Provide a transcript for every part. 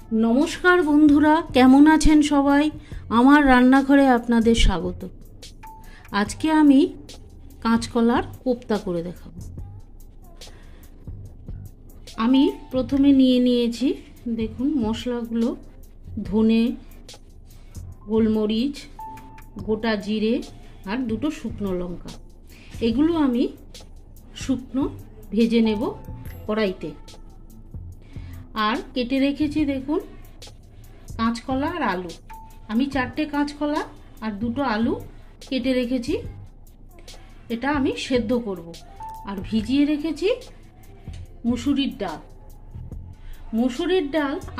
নমস্কার বন্ধুরা, কেমন আছেন সবাই? আমার রান্নাঘরে আপনাদের স্বাগত। আজকে আমি কাঁচকলার কোপ্তা করে দেখাবো। আমি প্রথমে নিয়ে নিয়েছি, দেখুন মশলাগুলো: ধনে, গোলমরিচ, গোটা জিরে আর দুটো শুকনো লঙ্কা। এগুলো আমি শুকনো ভেজে নেব কড়াইতে। আর কেটে রেখেছি দেখুন কাঁচকলা আর আলু। আমি 4টে কাঁচকলা আর 2টো আলু কেটে রেখেছি, এটা আমি সেদ্ধ করব। আর ভিজিয়ে রেখেছি মুসুরির ডাল।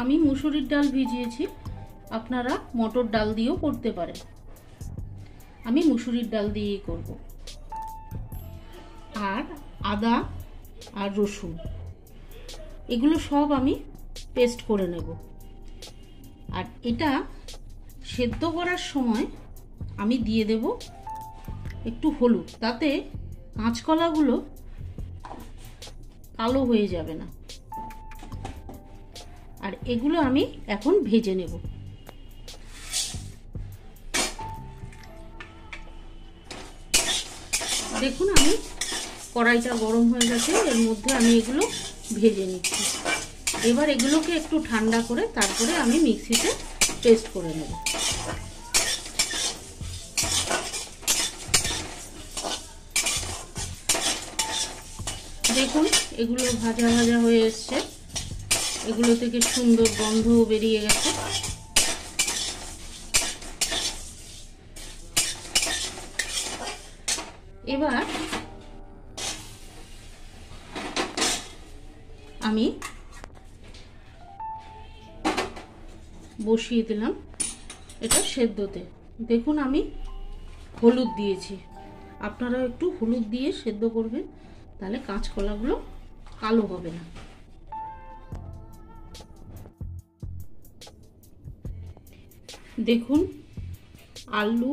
আমি মুসুরির ডাল ভিজিয়েছি, আপনারা মটর ডাল দিয়েও করতে পারেন। আমি মুসুরির ডাল দিয়েই করব। আর আদা আর রসুন, এগুলো সব আমি পেস্ট করে নেব। আর এটা সেদ্ধ করার সময় আমি দিয়ে দেব একটু হলুদ, তাতে কাঁচকলাগুলো কালো হয়ে যাবে না। আর এগুলো আমি এখন ভেজে নেব। দেখুন আমি কড়াইটা গরম হয়ে গেছে, এর মধ্যে আমি এগুলো ভেজে নিচ্ছি। এবার এগুলোকে একটু ঠান্ডা করে তারপরে আমি মিক্সিতে পেস্ট করে নেব। দেখুন এগুলো ভাজা ভাজা হয়ে এসছে, এগুলো থেকে সুন্দর গন্ধ বেরিয়ে গেছে। এবার আমি বসিয়ে দিলাম এটা সেদ্ধতে। দেখুন আমি হলুদ দিয়েছি, আপনারাও একটু হলুদ দিয়ে সেদ্ধ করবেন, তাহলে কাঁচকলাগুলো কালো হবে না। দেখুন আলু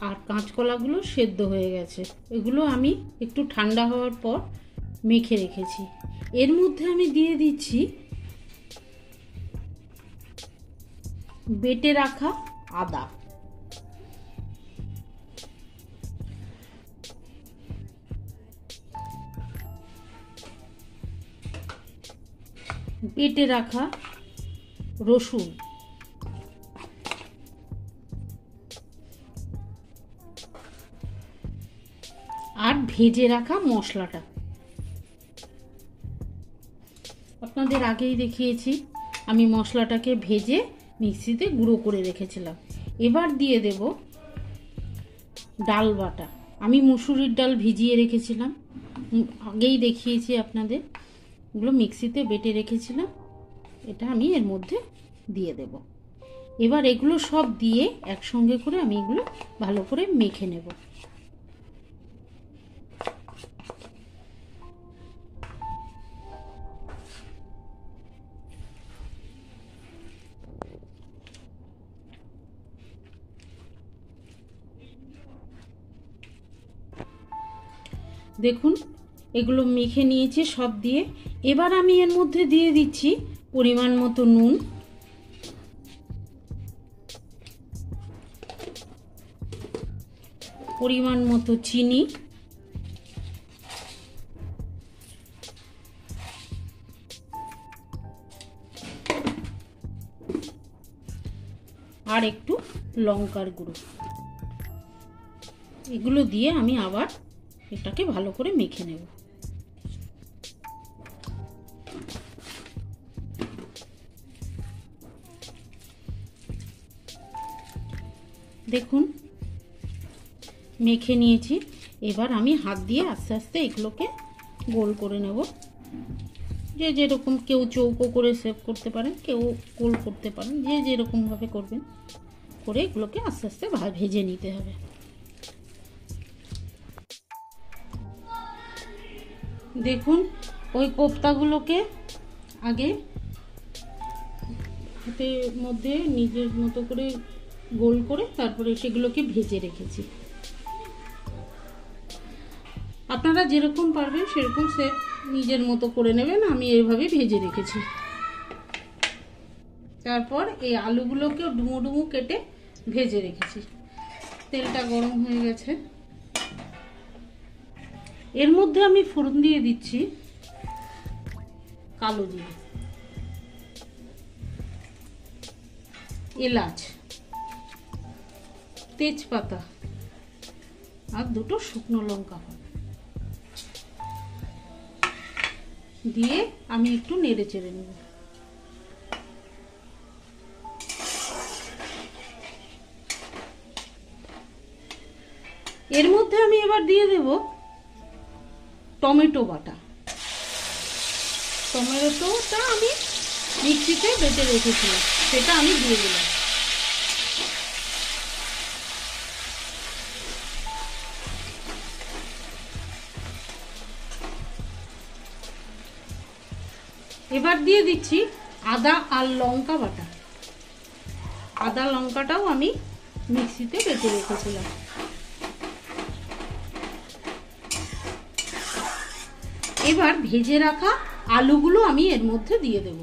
আর কাঁচকলাগুলো সেদ্ধ হয়ে গেছে। এগুলো আমি একটু ঠান্ডা হওয়ার পর মেখে রেখেছি। এর মধ্যে আমি দিয়ে দিচ্ছি বেটে রাখা আদা। বেটে রাখা রসুন, আর ভেজে রাখা মশলাটা। আপনাদের আগেই দেখিয়েছি আমি মশলাটাকে ভেজে মিক্সিতে গুঁড়ো করে রেখেছিলাম। এবার দিয়ে দেব ডাল বাটা। আমি মুসুরির ডাল ভিজিয়ে রেখেছিলাম, আগেই দেখিয়েছি আপনাদের। এগুলো মিক্সিতে বেটে রেখেছিলাম, এটা আমি এর মধ্যে দিয়ে দেব। এবার এগুলো সব দিয়ে একসঙ্গে করে আমি এগুলো ভালো করে মেখে নেব। দেখুন এগুলো মেখে নিয়েছি সব দিয়ে। এবার আমি এর মধ্যে দিয়ে দিচ্ছি পরিমাণ মতো নুন, পরিমাণ মতো চিনি, আর একটু লঙ্কার গুঁড়ো। এগুলো দিয়ে আমি আবার এটাকে ভালো করে মেখে নেব। দেখুন মেখে নিয়েছি। এবার আমি হাত দিয়ে আস্তে আস্তে এগুলোকে গোল করে নেব। যে যেরকম, কেউ চৌকো করে শেপ করতে পারেন, কেউ গোল করতে পারেন, যে যেরকম ভাবে করবেন করে এগুলোকে আস্তে আস্তে ভেজে নিতে হবে। দেখুন ওই কোপ্তাগুলোকে আগে হাতের মধ্যে নিজের মতো করে গোল করে তারপরে সেগুলোকে ভেজে রেখেছি। আপনারা যেরকম পারবেন সেরকম শেপ নিজের মতো করে নেবেন। আমি এইভাবে ভেজে রেখেছি। তারপর এই আলুগুলোকেও ডুমো ডুমো কেটে ভেজে রেখেছি। তেলটা গরম হয়ে গেছে, এর মধ্যে আমি ফোড়ন দিয়ে দিচ্ছি কালো জিরে, এলাচ, তেজপাতা আর দুটো শুকনো লঙ্কা দিয়ে আমি একটু নেড়ে চেড়ে নেব। এর মধ্যে আমি এবার দিয়ে দেব টমেটো বাটা। টমেটোটা আমি মিক্সিতে বেটে রেখেছিলাম, সেটা আমি দিয়ে দিলাম। এবার দিয়ে দিচ্ছি আদা আর লঙ্কা বাটা। আদা লঙ্কাটাও আমি মিক্সিতে বেটে রেখেছিলাম। এবার ভেজে রাখা আলুগুলো আমি এর মধ্যে দিয়ে দেব।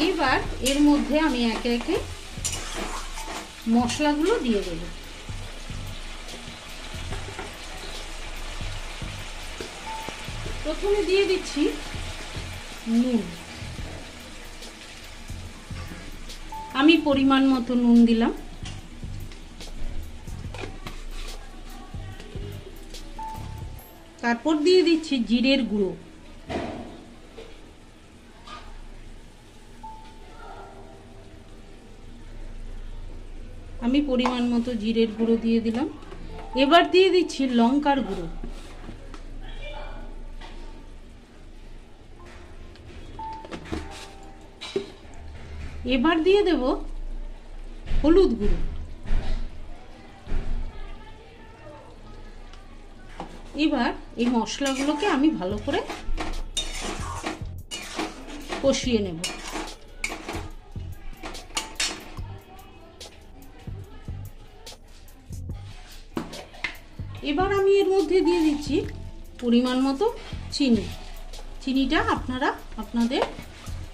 এবার এর মধ্যে আমি একে একে মশলাগুলো দিয়ে দেব। প্রথমে দিয়ে দিচ্ছি নুন। আমি পরিমাণ মতো নুন দিলাম। তারপর দিয়ে দিচ্ছি জিরের গুঁড়ো। আমি পরিমাণ মতো জিরের গুঁড়ো দিয়ে দিলাম। এবার দিয়ে দিচ্ছি লঙ্কার গুঁড়ো। এবার দিয়ে দেব হলুদ গুঁড়ো। এবার এই মশলাগুলোকে আমি ভালো করে কষিয়ে নেব। এবার আমি এর মধ্যে দিয়ে দিচ্ছি পরিমাণ মতো চিনি। চিনিটা আপনারা আপনাদের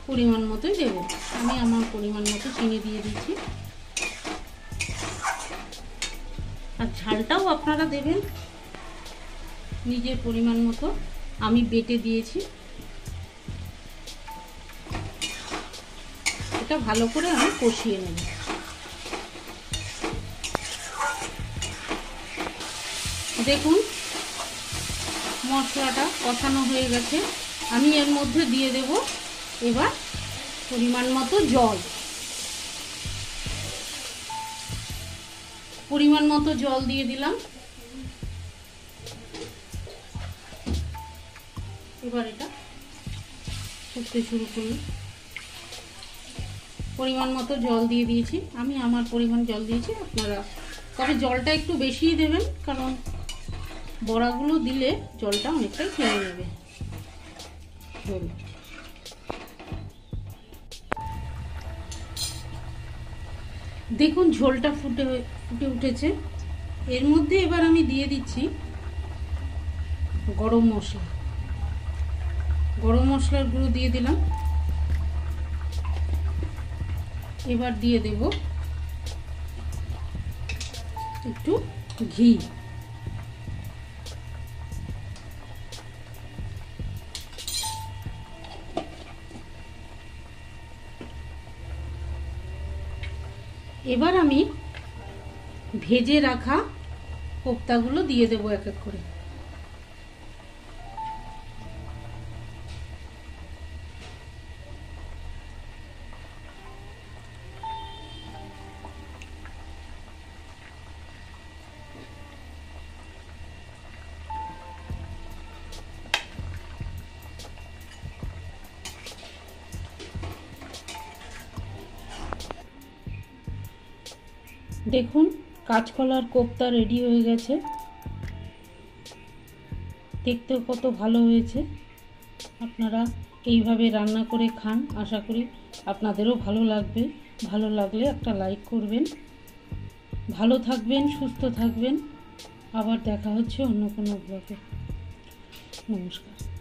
পরিমাণ মতোই দেবেন। আমি আমার পরিমাণ মতো চিনি দিয়ে দিচ্ছি। আর ঝালটাও আপনারা দেবেন নিজের পরিমাণ মতো। আমি বেটে দিয়েছি। এটা ভালো করে আমি কষিয়ে নেব। দেখুন মশলাটা কষানো হয়ে গেছে। আমি এর মধ্যে দিয়ে দেব এবার পরিমাণ মতো জল। পরিমাণ মতো জল দিয়ে দিলাম। এবার এটা ফুটতে শুরু করুন। পরিমাণ মতো জল দিয়ে দিয়েছি। আমি আমার পরিমাণ জল দিয়েছি, আপনারা তবে জলটা একটু বেশিই দেবেন, কারণ বড়াগুলো দিলে জলটা অনেকটাই টেনে নেবে। দেখুন ঝোলটা ফুটে উঠেছে। এর মধ্যে এবার আমি দিয়ে দিচ্ছি গরম মশলা। গরম মশলার গুঁড়ো দিয়ে দিলাম। এবার দিয়ে দেব একটু ঘি। এবার আমি ভেজে রাখা কোপ্তাগুলো দিয়ে দেবো এক এক করে। দেখুন কাঁচকলার কোপ্তা রেডি হয়ে গেছে। দেখতে কত ভালো হয়েছে। আপনারা এইভাবে রান্না করে খান, আশা করি আপনাদেরও ভালো লাগবে। ভালো লাগলে একটা লাইক করবেন। ভালো থাকবেন, সুস্থ থাকবেন। আবার দেখা হচ্ছে অন্য কোনো ব্লগে। নমস্কার।